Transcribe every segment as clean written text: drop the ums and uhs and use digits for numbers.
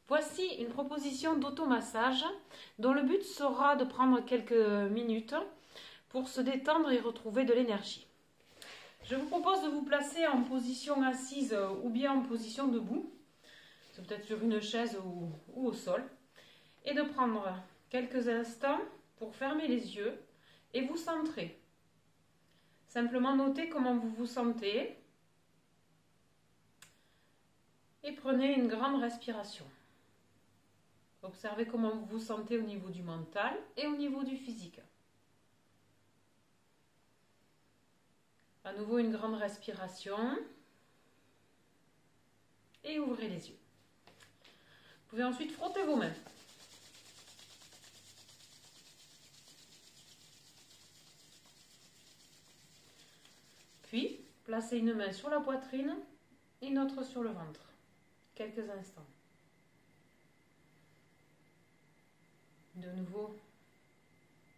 Voici une proposition d'automassage dont le but sera de prendre quelques minutes pour se détendre et retrouver de l'énergie. Je vous propose de vous placer en position assise ou bien en position debout, peut-être sur une chaise ou au sol, et de prendre quelques instants pour fermer les yeux et vous centrer. Simplement notez comment vous vous sentez et prenez une grande respiration. Observez comment vous vous sentez au niveau du mental et au niveau du physique. À nouveau une grande respiration et ouvrez les yeux. Vous pouvez ensuite frotter vos mains. Puis, placez une main sur la poitrine et une autre sur le ventre. Quelques instants. De nouveau,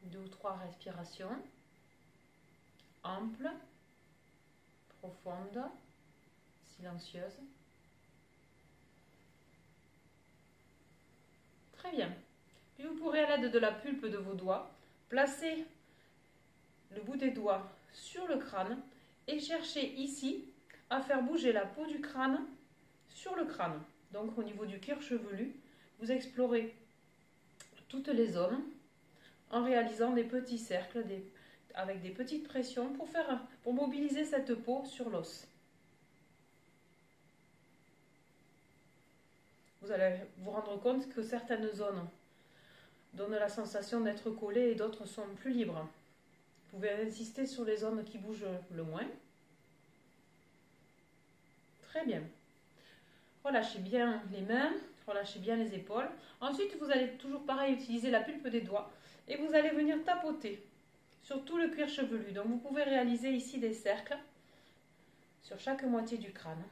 2 ou 3 respirations. Amples, profondes, silencieuses. Très bien. Puis vous pourrez, à l'aide de la pulpe de vos doigts, placer le bout des doigts sur le crâne et chercher ici à faire bouger la peau du crâne sur le crâne. Donc au niveau du cuir chevelu, vous explorez toutes les zones en réalisant des petits cercles avec des petites pressions pour mobiliser cette peau sur l'os. Vous allez vous rendre compte que certaines zones donnent la sensation d'être collées et d'autres sont plus libres. Vous pouvez insister sur les zones qui bougent le moins. Très bien. Relâchez bien les mains, relâchez bien les épaules. Ensuite, vous allez toujours pareil utiliser la pulpe des doigts et vous allez venir tapoter sur tout le cuir chevelu. Donc vous pouvez réaliser ici des cercles sur chaque moitié du crâne.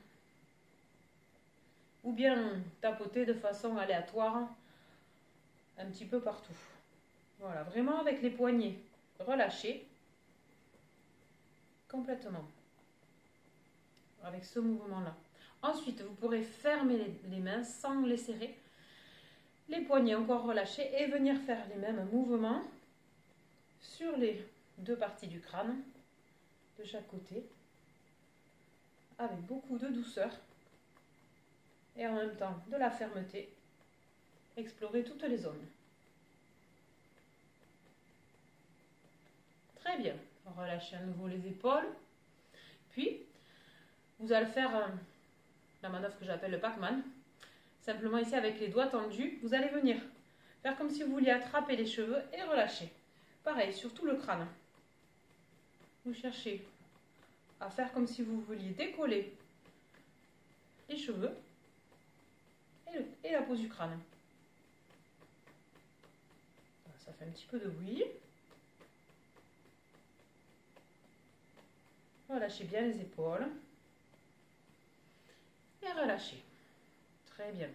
Ou bien tapoter de façon aléatoire un petit peu partout. Voilà, vraiment avec les poignets relâchés complètement. Avec ce mouvement-là. Ensuite, vous pourrez fermer les mains sans les serrer. Les poignets encore relâchés et venir faire les mêmes mouvements sur les 2 parties du crâne de chaque côté avec beaucoup de douceur et en même temps de la fermeté. Explorer toutes les zones. Très bien. Relâchez à nouveau les épaules. Puis, vous allez faire la manœuvre que j'appelle le Pac-Man. Simplement ici avec les doigts tendus, vous allez venir faire comme si vous vouliez attraper les cheveux et relâcher. Pareil, sur tout le crâne. Vous cherchez à faire comme si vous vouliez décoller les cheveux et la peau du crâne. Ça fait un petit peu de bruit. Relâchez bien les épaules. Et relâchez. Très bien.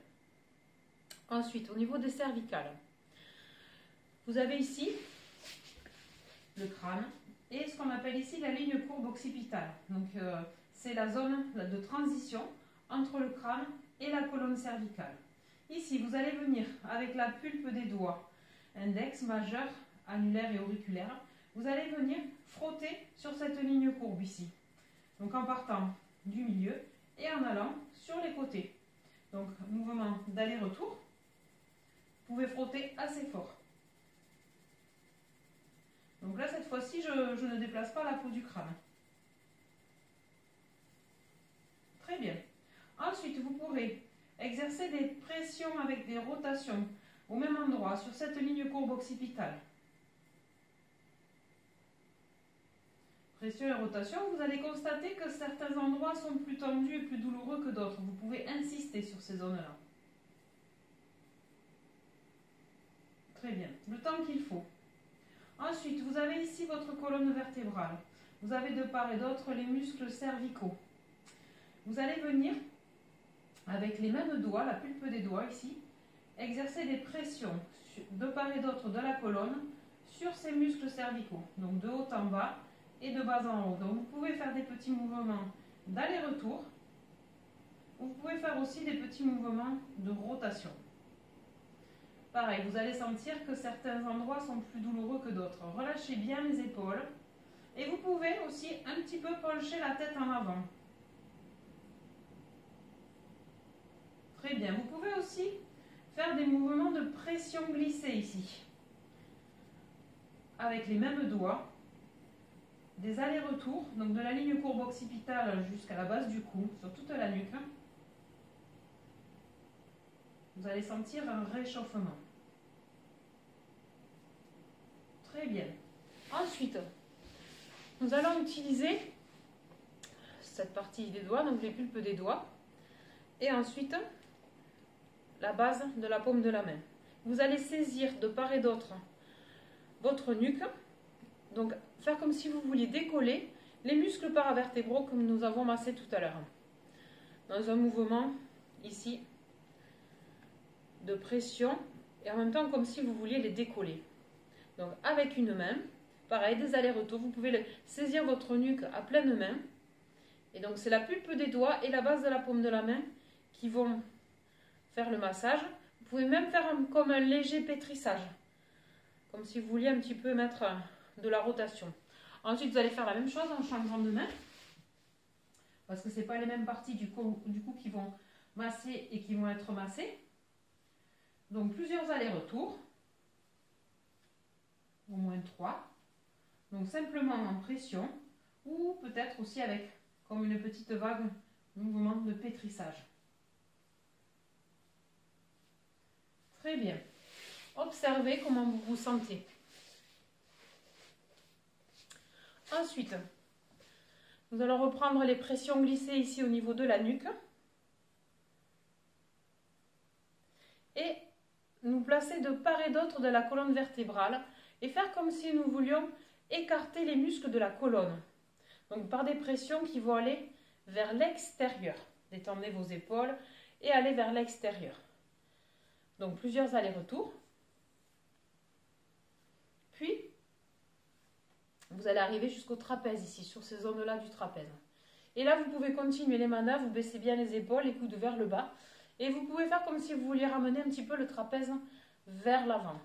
Ensuite, au niveau des cervicales, vous avez ici le crâne et ce qu'on appelle ici la ligne courbe occipitale. Donc, c'est la zone de transition entre le crâne et la colonne cervicale. Ici, vous allez venir avec la pulpe des doigts, index, majeur, annulaire et auriculaire. Vous allez venir frotter sur cette ligne courbe ici. Donc, en partant du milieu et en allant sur les côtés. Donc, mouvement d'aller-retour. Vous pouvez frotter assez fort. Donc là, cette fois-ci, je ne déplace pas la peau du crâne. Très bien. Ensuite, vous pourrez exercer des pressions avec des rotations au même endroit sur cette ligne courbe occipitale. Pression et rotation, vous allez constater que certains endroits sont plus tendus et plus douloureux que d'autres. Vous pouvez insister sur ces zones-là. Très bien, le temps qu'il faut. Ensuite, vous avez ici votre colonne vertébrale. Vous avez de part et d'autre les muscles cervicaux. Vous allez venir, avec les mêmes doigts, la pulpe des doigts ici, exercer des pressions de part et d'autre de la colonne sur ces muscles cervicaux. Donc de haut en bas et de bas en haut. Donc vous pouvez faire des petits mouvements d'aller-retour. Vous pouvez faire aussi des petits mouvements de rotation. pareil, vous allez sentir que certains endroits sont plus douloureux que d'autres. Relâchez bien les épaules. Et vous pouvez aussi un petit peu pencher la tête en avant. Très bien. Vous pouvez aussi faire des mouvements de pression glissée ici. Avec les mêmes doigts. Des allers-retours, donc de la ligne courbe occipitale jusqu'à la base du cou, sur toute la nuque. Vous allez sentir un réchauffement. Très bien. Ensuite, nous allons utiliser cette partie des doigts, donc les pulpes des doigts, et ensuite la base de la paume de la main. Vous allez saisir de part et d'autre votre nuque, donc faire comme si vous vouliez décoller les muscles paravertébraux comme nous avons massé tout à l'heure. Dans un mouvement ici de pression et en même temps comme si vous vouliez les décoller. Donc avec une main, pareil, des allers-retours, vous pouvez saisir votre nuque à pleine main. Et donc c'est la pulpe des doigts et la base de la paume de la main qui vont faire le massage. Vous pouvez même faire comme un léger pétrissage, comme si vous vouliez un petit peu mettre de la rotation. Ensuite, vous allez faire la même chose en changeant de main, parce que ce n'est pas les mêmes parties du cou qui vont masser et qui vont être massées. Donc plusieurs allers-retours, au moins 3. Donc simplement en pression, ou peut-être aussi avec comme une petite vague, mouvement de pétrissage. Très bien. Observez comment vous vous sentez. Ensuite, nous allons reprendre les pressions glissées ici au niveau de la nuque. Et nous placer de part et d'autre de la colonne vertébrale et faire comme si nous voulions écarter les muscles de la colonne. Donc par des pressions qui vont aller vers l'extérieur. Détendez vos épaules et allez vers l'extérieur. Donc plusieurs allers-retours. Puis, vous allez arriver jusqu'au trapèze ici, sur ces zones-là du trapèze. Et là, vous pouvez continuer les manœuvres, vous baissez bien les épaules, les coudes vers le bas. Et vous pouvez faire comme si vous vouliez ramener un petit peu le trapèze vers l'avant.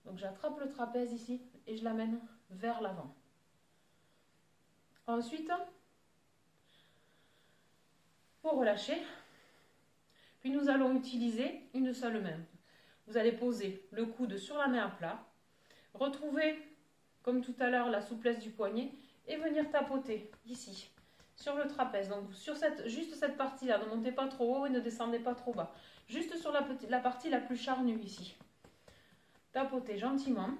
Donc j'attrape le trapèze ici et je l'amène vers l'avant. Ensuite, pour relâcher, puis nous allons utiliser une seule main. Vous allez poser le coude sur la main à plat, retrouver comme tout à l'heure la souplesse du poignet et venir tapoter ici sur le trapèze. Donc sur juste cette partie-là, ne montez pas trop haut et ne descendez pas trop bas. Juste sur la partie la plus charnue ici. Tapotez gentiment.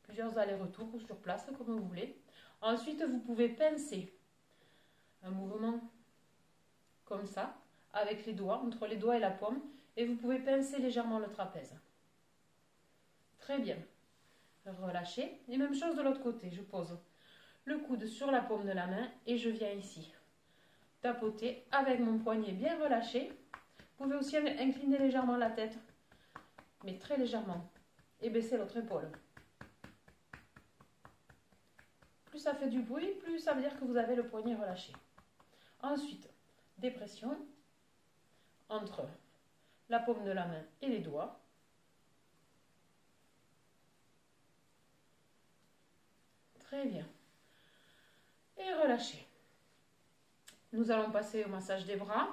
Plusieurs allers-retours sur place comme vous voulez. Ensuite, vous pouvez pincer. Un mouvement comme ça, avec les doigts, entre les doigts et la paume. Et vous pouvez pincer légèrement le trapèze. Très bien. Relâchez. Et même chose de l'autre côté. Je pose le coude sur la paume de la main et je viens ici tapoter avec mon poignet bien relâché. Vous pouvez aussi incliner légèrement la tête, mais très légèrement, et baisser l'autre épaule. Plus ça fait du bruit, plus ça veut dire que vous avez le poignet relâché. Ensuite, des pressions entre la paume de la main et les doigts. Très bien. Et relâchez. Nous allons passer au massage des bras.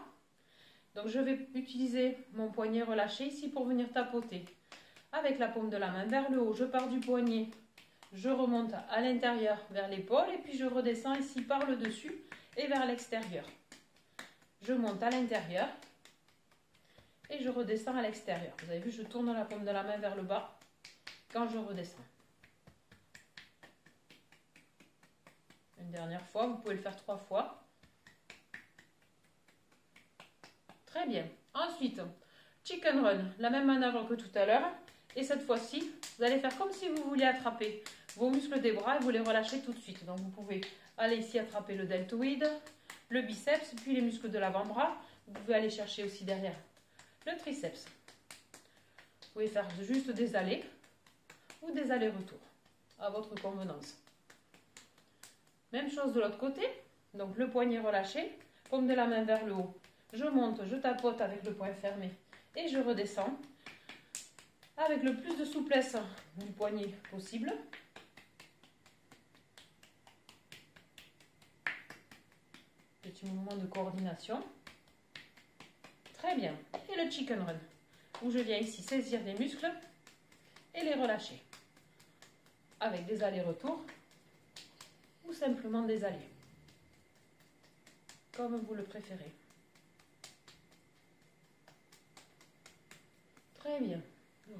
Donc je vais utiliser mon poignet relâché ici pour venir tapoter avec la paume de la main vers le haut. Je pars du poignet, je remonte à l'intérieur vers l'épaule et puis je redescends ici par le dessus et vers l'extérieur. Je monte à l'intérieur et je redescends à l'extérieur. Vous avez vu, je tourne la paume de la main vers le bas quand je redescends. Une dernière fois, vous pouvez le faire 3 fois. Très bien. Ensuite, chicken run, la même manœuvre que tout à l'heure. Et cette fois-ci, vous allez faire comme si vous vouliez attraper vos muscles des bras et vous les relâchez tout de suite. Donc vous pouvez aller ici attraper le deltoïde, le biceps, puis les muscles de l'avant-bras. Vous pouvez aller chercher aussi derrière le triceps. Vous pouvez faire juste des allers ou des allers-retours à votre convenance. Même chose de l'autre côté. Donc le poignet relâché, paume de la main vers le haut. je monte, je tapote avec le poing fermé et je redescends avec le plus de souplesse du poignet possible. Petit mouvement de coordination. Très bien. Et le chicken run, où je viens ici saisir des muscles et les relâcher. Avec des allers-retours ou simplement des allers. Comme vous le préférez. Très bien.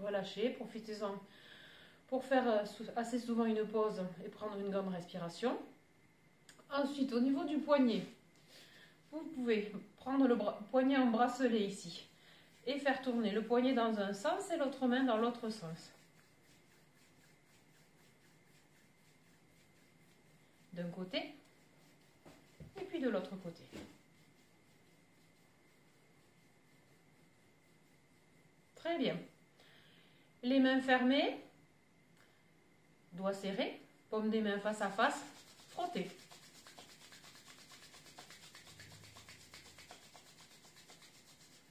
Relâchez, profitez-en pour faire assez souvent une pause et prendre une grande respiration. Ensuite, au niveau du poignet, vous pouvez prendre le poignet en bracelet ici et faire tourner le poignet dans un sens et l'autre main dans l'autre sens. D'un côté et puis de l'autre côté. Très bien. Les mains fermées, doigts serrés, paume des mains face à face, frottez.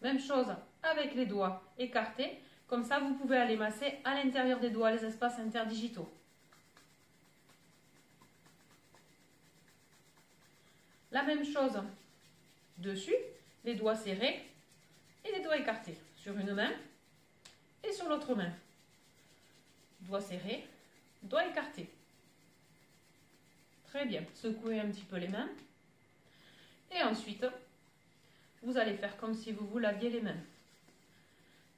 Même chose avec les doigts écartés, comme ça vous pouvez aller masser à l'intérieur des doigts les espaces interdigitaux. La même chose dessus, les doigts serrés et les doigts écartés sur une main et sur l'autre main. Doigts serrés, doigts écartés. Très bien. Secouez un petit peu les mains. Et ensuite, vous allez faire comme si vous laviez les mains.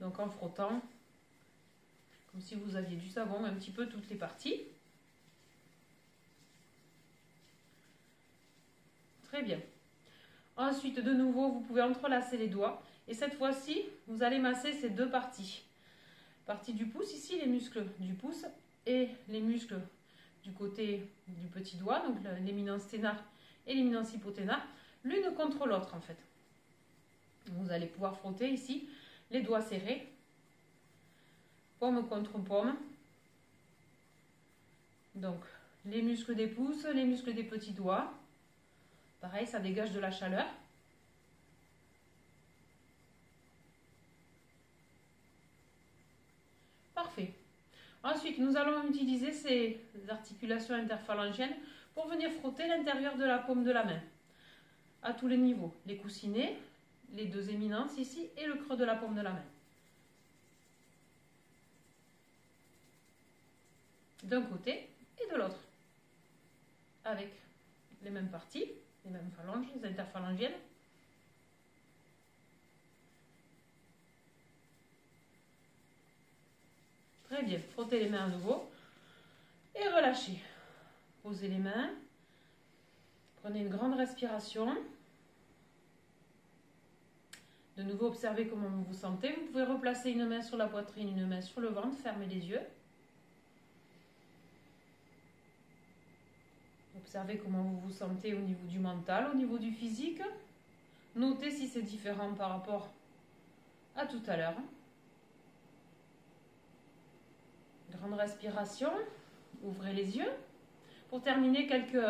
Donc en frottant, comme si vous aviez du savon un petit peu toutes les parties. Très bien. Ensuite, de nouveau, vous pouvez entrelacer les doigts. Et cette fois-ci, vous allez masser ces deux parties. Partie du pouce, ici, les muscles du pouce et les muscles du côté du petit doigt, donc l'éminence ténar et l'éminence hypoténar, l'une contre l'autre en fait. Vous allez pouvoir frotter ici les doigts serrés, paume contre paume. Donc les muscles des pouces, les muscles des petits doigts. Pareil, ça dégage de la chaleur. Parfait. Ensuite, nous allons utiliser ces articulations interphalangiennes pour venir frotter l'intérieur de la paume de la main. À tous les niveaux. Les coussinets, les deux éminences ici et le creux de la paume de la main. D'un côté et de l'autre. Avec les mêmes parties, les mêmes phalanges, les interphalangiennes. Très bien, frottez les mains à nouveau et relâchez. Posez les mains, prenez une grande respiration. De nouveau, observez comment vous vous sentez. Vous pouvez replacer une main sur la poitrine, une main sur le ventre, fermez les yeux. Observez comment vous vous sentez au niveau du mental, au niveau du physique. Notez si c'est différent par rapport à tout à l'heure. Grande respiration, ouvrez les yeux. Pour terminer, quelques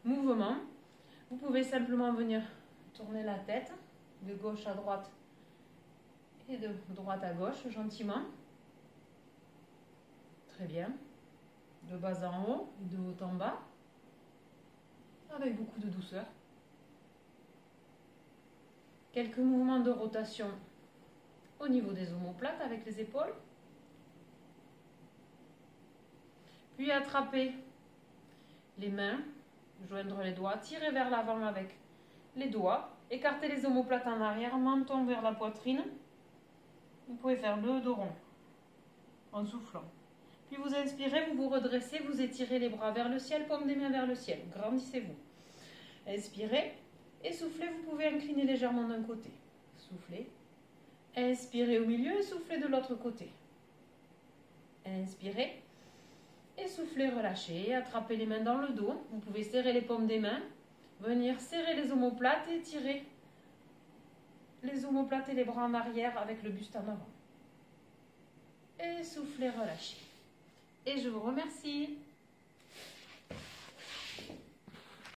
mouvements. Vous pouvez simplement venir tourner la tête de gauche à droite et de droite à gauche, gentiment. Très bien. De bas en haut, de haut en bas, avec beaucoup de douceur. Quelques mouvements de rotation au niveau des omoplates avec les épaules. Puis attraper les mains, joindre les doigts, tirer vers l'avant avec les doigts, écarter les omoplates en arrière, menton vers la poitrine. Vous pouvez faire le dos rond en soufflant. Puis vous inspirez, vous vous redressez, vous étirez les bras vers le ciel, paume des mains vers le ciel. Grandissez-vous. Inspirez et soufflez, vous pouvez incliner légèrement d'un côté. Soufflez. Inspirez au milieu et soufflez de l'autre côté. Inspirez. Et soufflez, relâchez, attrapez les mains dans le dos. Vous pouvez serrer les paumes des mains, venir serrer les omoplates et tirer les omoplates et les bras en arrière avec le buste en avant. Et soufflez, relâchez. Et je vous remercie.